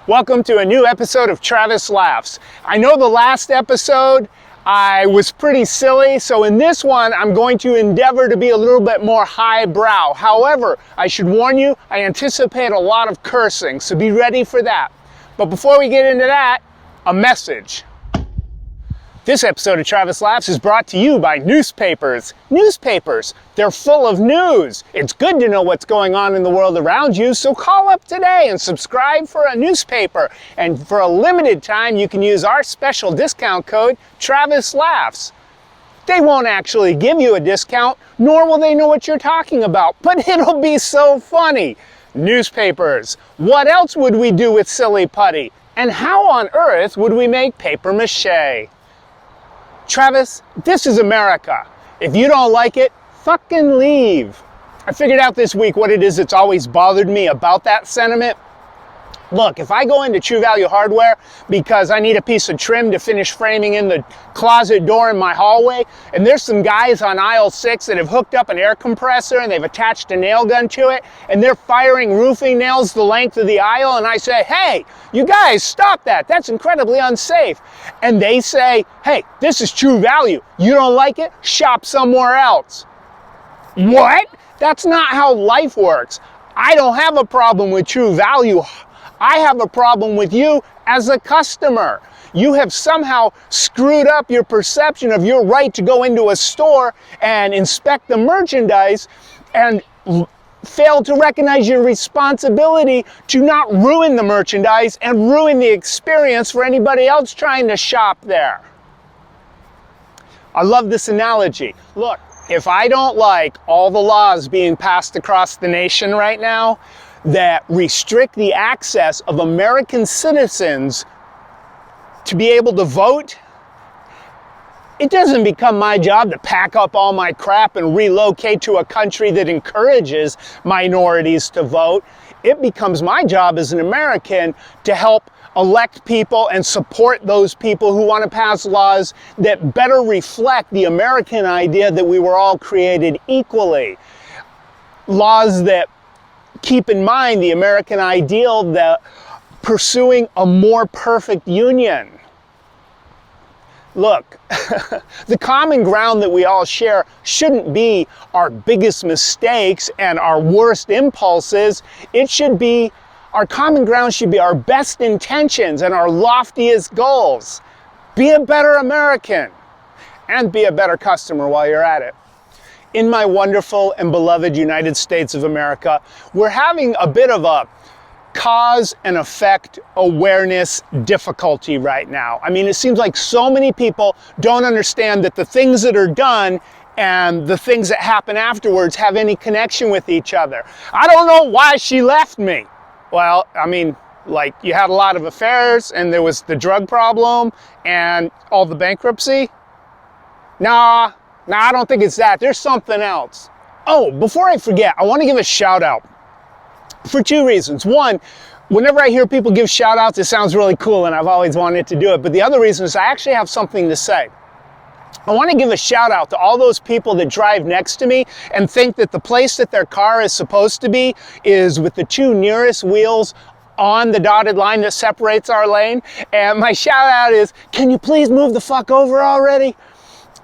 Welcome to a new episode of Travis Laughs. I know the last episode I was pretty silly, so in this one I'm going to endeavor to be a little bit more highbrow. However, I should warn you, I anticipate a lot of cursing, so be ready for that. But before we get into that, a message. This episode of Travis Laughs is brought to you by newspapers. Newspapers, they're full of news. It's good to know what's going on in the world around you, so call up today and subscribe for a newspaper. And for a limited time, you can use our special discount code, Travis Laughs. They won't actually give you a discount, nor will they know what you're talking about, but it'll be so funny. Newspapers, what else would we do with silly putty? And how on earth would we make paper mache? Travis, this is America. If you don't like it, fucking leave. I figured out this week what it is that's always bothered me about that sentiment. Look, if I go into True Value Hardware because I need a piece of trim to finish framing in the closet door in my hallway, and there's some guys on aisle 6 that have hooked up an air compressor and they've attached a nail gun to it, and they're firing roofing nails the length of the aisle, and I say, hey, you guys, stop that. That's incredibly unsafe. And they say, hey, this is True Value. You don't like it? Shop somewhere else. What? That's not how life works. I don't have a problem with True Value. I have a problem with you as a customer. You have somehow screwed up your perception of your right to go into a store and inspect the merchandise and fail to recognize your responsibility to not ruin the merchandise and ruin the experience for anybody else trying to shop there. I love this analogy. Look, if I don't like all the laws being passed across the nation right now that restrict the access of American citizens to be able to vote, it doesn't become my job to pack up all my crap and relocate to a country that encourages minorities to vote. It becomes my job as an American to help elect people and support those people who want to pass laws that better reflect the American idea that we were all created equally. Laws that keep in mind the American ideal that pursuing a more perfect union. Look, the common ground that we all share shouldn't be our biggest mistakes and our worst impulses. It should be, our common ground should be our best intentions and our loftiest goals. Be a better American and be a better customer while you're at it. In my wonderful and beloved United States of America, we're having a bit of a cause and effect awareness difficulty right now. I mean, it seems like so many people don't understand that the things that are done and the things that happen afterwards have any connection with each other. I don't know why she left me. Well, I mean, like, you had a lot of affairs and there was the drug problem and all the bankruptcy. Nah, I don't think it's that. There's something else. Oh, before I forget, I want to give a shout out for two reasons. One, whenever I hear people give shout outs, it sounds really cool and I've always wanted to do it. But the other reason is I actually have something to say. I want to give a shout out to all those people that drive next to me and think that the place that their car is supposed to be is with the two nearest wheels on the dotted line that separates our lane. And my shout out is, can you please move the fuck over already?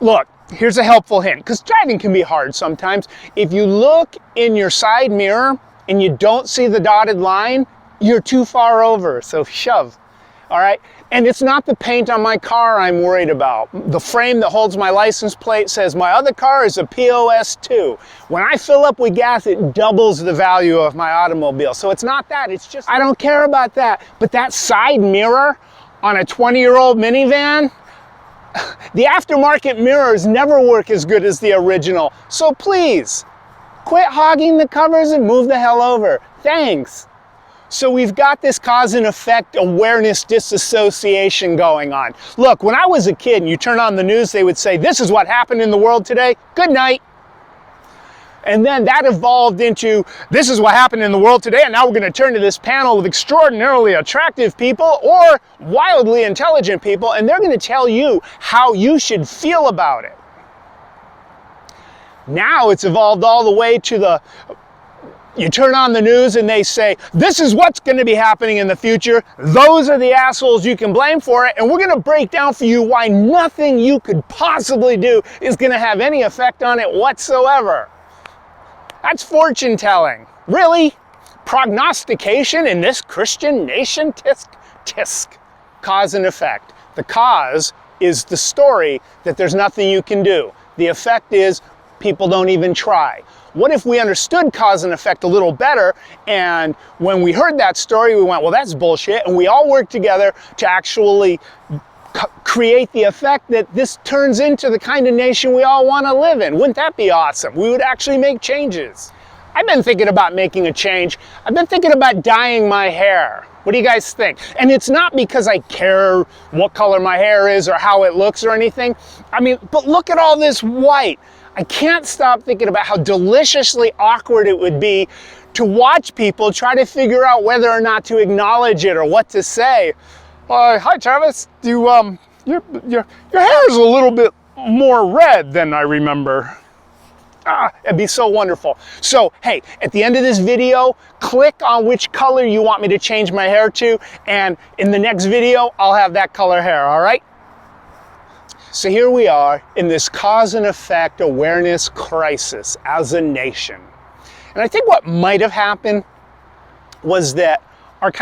Look, here's a helpful hint, because driving can be hard sometimes. If you look in your side mirror and you don't see the dotted line, you're too far over, so shove, all right? And it's not the paint on my car I'm worried about. The frame that holds my license plate says my other car is a POS 2. When I fill up with gas, it doubles the value of my automobile. So it's not that, it's just, I don't care about that. But that side mirror on a 20-year-old minivan, the aftermarket mirrors never work as good as the original. So please, quit hogging the covers and move the hell over. Thanks. So we've got this cause and effect awareness disassociation going on. Look, when I was a kid and you turn on the news, they would say, this is what happened in the world today. Good night. And then that evolved into, this is what happened in the world today, and now we're going to turn to this panel with extraordinarily attractive people or wildly intelligent people, and they're going to tell you how you should feel about it. Now it's evolved all the way to the You turn on the news and they say, this is what's going to be happening in the future. Those are the assholes you can blame for it. And we're going to break down for you why nothing you could possibly do is going to have any effect on it whatsoever. That's fortune telling. Really? Prognostication in this Christian nation? Tisk, tisk. Cause and effect. The cause is the story that there's nothing you can do. The effect is people don't even try. What if we understood cause and effect a little better, and when we heard that story, we went, well, that's bullshit, and we all worked together to actually create the effect that this turns into the kind of nation we all want to live in. Wouldn't that be awesome? We would actually make changes. I've been thinking about making a change. I've been thinking about dyeing my hair. What do you guys think? And it's not because I care what color my hair is or how it looks or anything. I mean, but look at all this white. I can't stop thinking about how deliciously awkward it would be to watch people try to figure out whether or not to acknowledge it or what to say. Hi Travis, your hair is a little bit more red than I remember. It'd be so wonderful. So, hey, at the end of this video, click on which color you want me to change my hair to, and in the next video, I'll have that color hair, all right? So here we are in this cause and effect awareness crisis as a nation. And I think what might have happened was that our,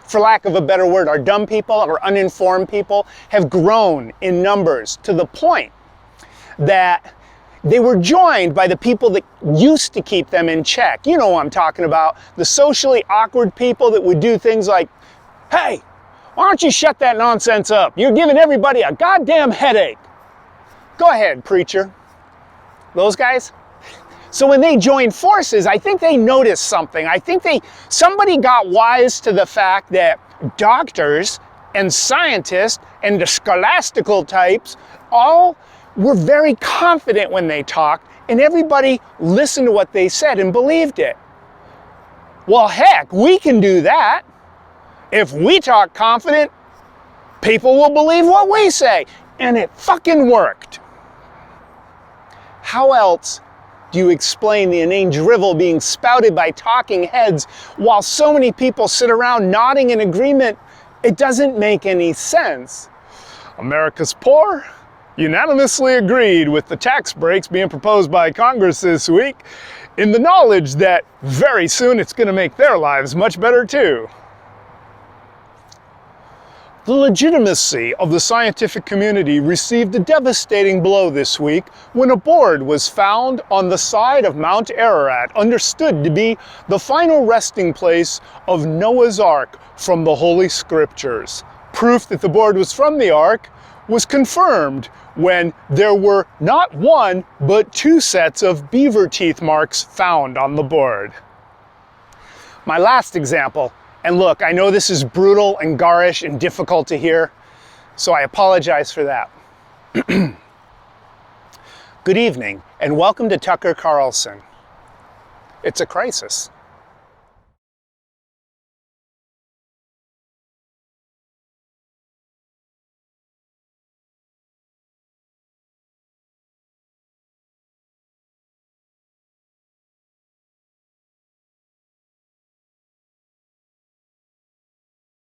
for lack of a better word, our dumb people, our uninformed people have grown in numbers to the point that they were joined by the people that used to keep them in check. You know what I'm talking about. The socially awkward people that would do things like, hey, why don't you shut that nonsense up? You're giving everybody a goddamn headache. Go ahead, preacher. Those guys. So when they joined forces, I think they noticed something. I think somebody got wise to the fact that doctors and scientists and the scholastical types all were very confident when they talked, and everybody listened to what they said and believed it. Well, heck, we can do that. If we talk confident, people will believe what we say. And it fucking worked. How else do you explain the inane drivel being spouted by talking heads while so many people sit around nodding in agreement? It doesn't make any sense. America's poor unanimously agreed with the tax breaks being proposed by Congress this week, in the knowledge that very soon it's going to make their lives much better too. The legitimacy of the scientific community received a devastating blow this week when a board was found on the side of Mount Ararat, understood to be the final resting place of Noah's Ark from the Holy Scriptures. Proof that the board was from the Ark was confirmed when there were not one, but 2 sets of beaver teeth marks found on the board. My last example. And look, I know this is brutal and garish and difficult to hear, so I apologize for that. Good evening, and welcome to Tucker Carlson. It's a crisis.